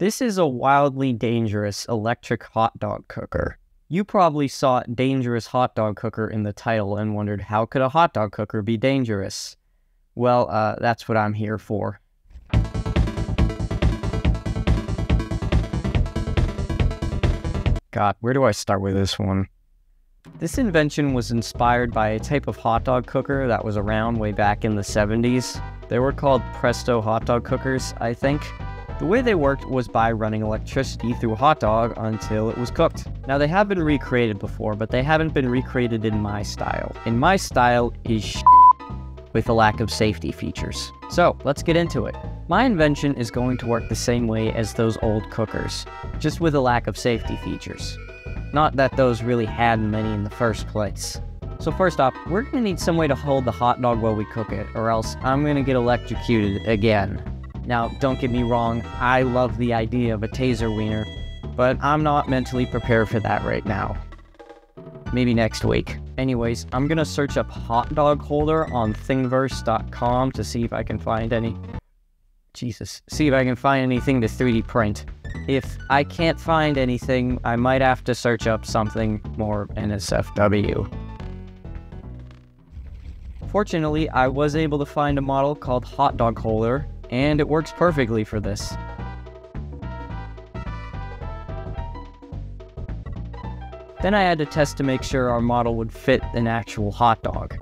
This is a wildly dangerous electric hot dog cooker. You probably saw dangerous hot dog cooker in the title and wondered how could a hot dog cooker be dangerous? Well, that's what I'm here for. God, where do I start with this one? This invention was inspired by a type of hot dog cooker that was around way back in the 70s. They were called Presto hot dog cookers, I think. The way they worked was by running electricity through a hot dog until it was cooked. Now, they have been recreated before, but they haven't been recreated in my style. And my style is with a lack of safety features. So, let's get into it. My invention is going to work the same way as those old cookers, just with a lack of safety features. Not that those really had many in the first place. So first off, we're going to need some way to hold the hot dog while we cook it, or else I'm going to get electrocuted again. Now, don't get me wrong, I love the idea of a taser wiener, but I'm not mentally prepared for that right now. Maybe next week. Anyways, I'm going to search up hot dog holder on thingiverse.com to see if I can find any... see if I can find anything to 3D print. If I can't find anything, I might have to search up something more NSFW. Fortunately, I was able to find a model called hot dog holder, and it works perfectly for this. Then I had to test to make sure our model would fit an actual hot dog.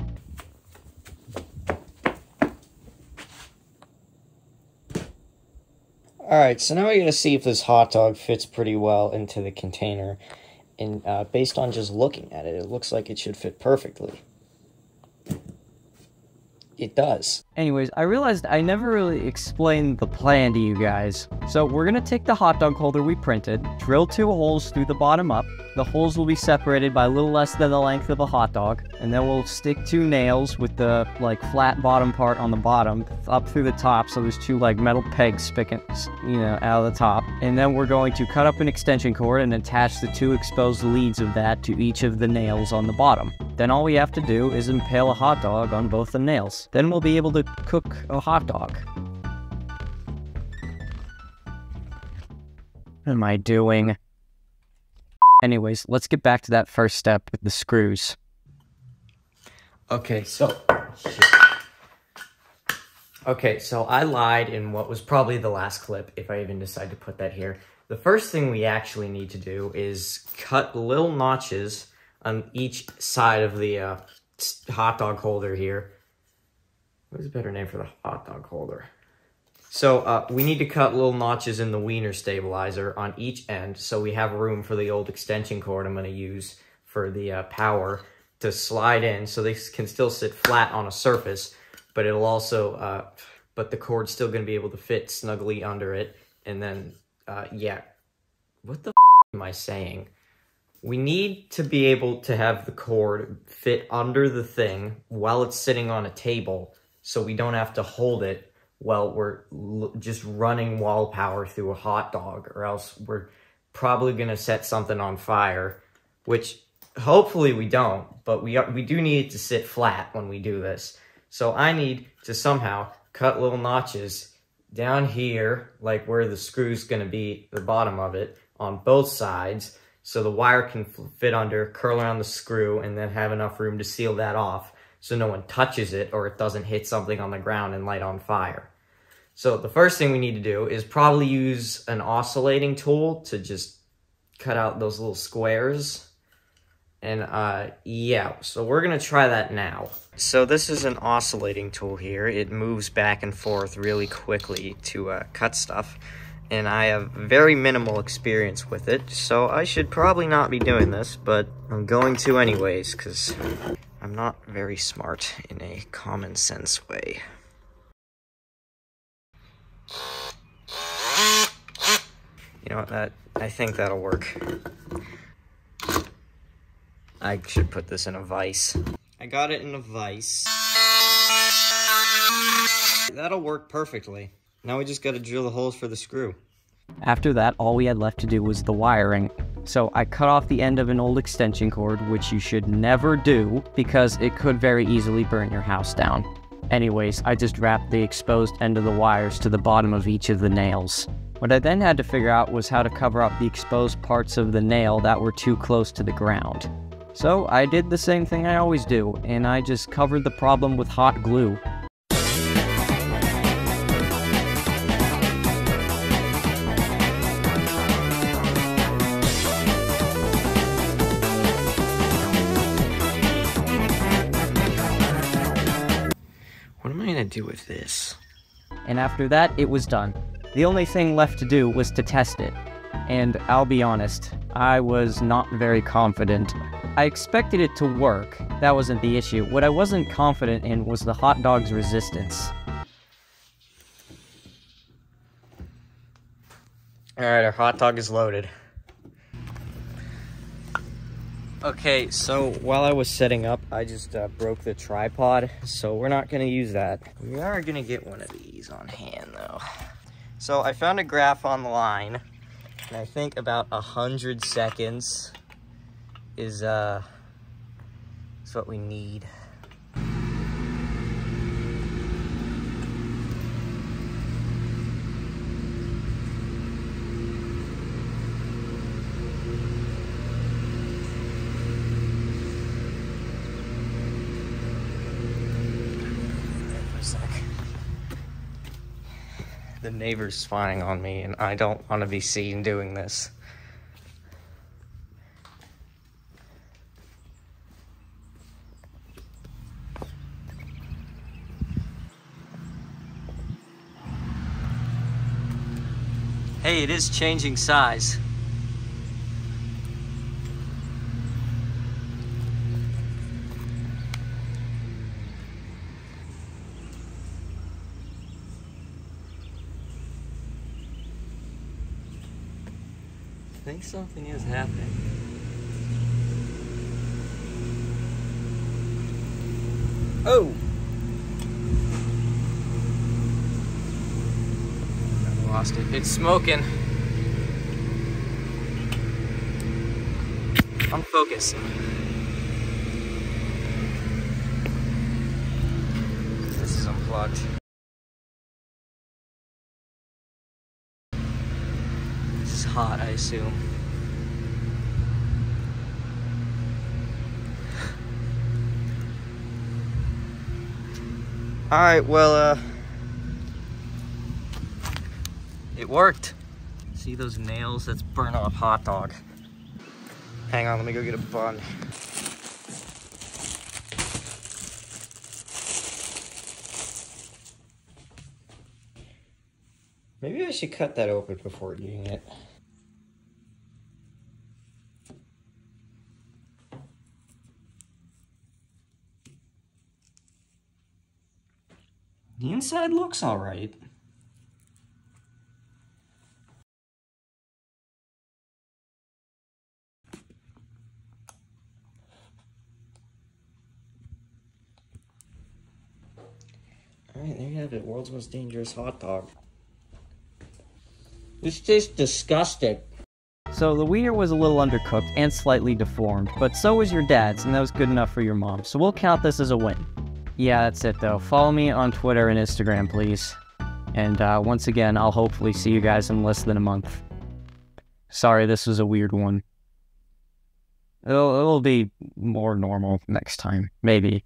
Alright, so now we're going to see if this hot dog fits pretty well into the container. And based on just looking at it, it looks like it should fit perfectly. It does. Anyways, I realized I never really explained the plan to you guys. So we're going to take the hot dog holder we printed, drill 2 holes through the bottom up. The holes will be separated by a little less than the length of a hot dog. And then we'll stick 2 nails with the flat bottom part on the bottom up through the top. So there's 2 metal pegs sticking, out of the top. And then we're going to cut up an extension cord and attach the 2 exposed leads of that to each of the nails on the bottom. Then all we have to do is impale a hot dog on both the nails. Then we'll be able to cook a hot dog. What am I doing? Anyways, let's get back to that first step with the screws. Okay, so I lied in what was probably the last clip, if I even decide to put that here. The first thing we actually need to do is cut little notches on each side of the hot dog holder here. What's a better name for the hot dog holder? So we need to cut little notches in the wiener stabilizer on each end so we have room for the old extension cord I'm going to use for the power to slide in so they can still sit flat on a surface, but it'll also, but the cord's still going to be able to fit snugly under it. And then, yeah, what the am I saying? We need to be able to have the cord fit under the thing while it's sitting on a table so we don't have to hold it while we're just running wall power through a hot dog, or else we're probably going to set something on fire, which hopefully we don't, but we do need it to sit flat when we do this. So I need to somehow cut little notches down here, like where the screw's going to be, the bottom of it, on both sides, so the wire can fit under, curl around the screw, and then have enough room to seal that off so no one touches it or it doesn't hit something on the ground and light on fire. So the first thing we need to do is probably use an oscillating tool to just cut out those little squares. And yeah, so we're going to try that now. So this is an oscillating tool here. It moves back and forth really quickly to cut stuff. And I have very minimal experience with it, so I should probably not be doing this, but I'm going to anyways, because I'm not very smart in a common sense way. You know what, I think that'll work. I should put this in a vise. I got it in a vise. That'll work perfectly. Now we just gotta drill the holes for the screw. After that, all we had left to do was the wiring. So I cut off the end of an old extension cord, which you should never do because it could very easily burn your house down. Anyways, I just wrapped the exposed end of the wires to the bottom of each of the nails. What I then had to figure out was how to cover up the exposed parts of the nail that were too close to the ground. So I did the same thing I always do, and I just covered the problem with hot glue. What am I gonna do with this? And after that, it was done. The only thing left to do was to test it. And I'll be honest, I was not very confident. I expected it to work, that wasn't the issue. What I wasn't confident in was the hot dog's resistance. Alright, our hot dog is loaded. Okay, so while I was setting up, I just broke the tripod, so we're not going to use that. We are going to get one of these on hand, though. So I found a graph online, and I think about 100 seconds is what we need. The neighbor's spying on me, and I don't want to be seen doing this. Hey, it is changing size. I think something is happening. Oh! I lost it. It's smoking. I'm focused. This is unplugged. This is hot, I assume. Alright, well, it worked. See those nails? That's burnt off hot dog. Hang on, let me go get a bun. Maybe I should cut that open before eating it. The inside looks all right. All right, there you have it. World's most dangerous hot dog. This tastes disgusting. So the wiener was a little undercooked and slightly deformed, but so was your dad's, and that was good enough for your mom, so we'll count this as a win. Yeah, that's it though. Follow me on Twitter and Instagram, please. And once again, I'll hopefully see you guys in less than a month. Sorry, this was a weird one. It'll be more normal next time, maybe.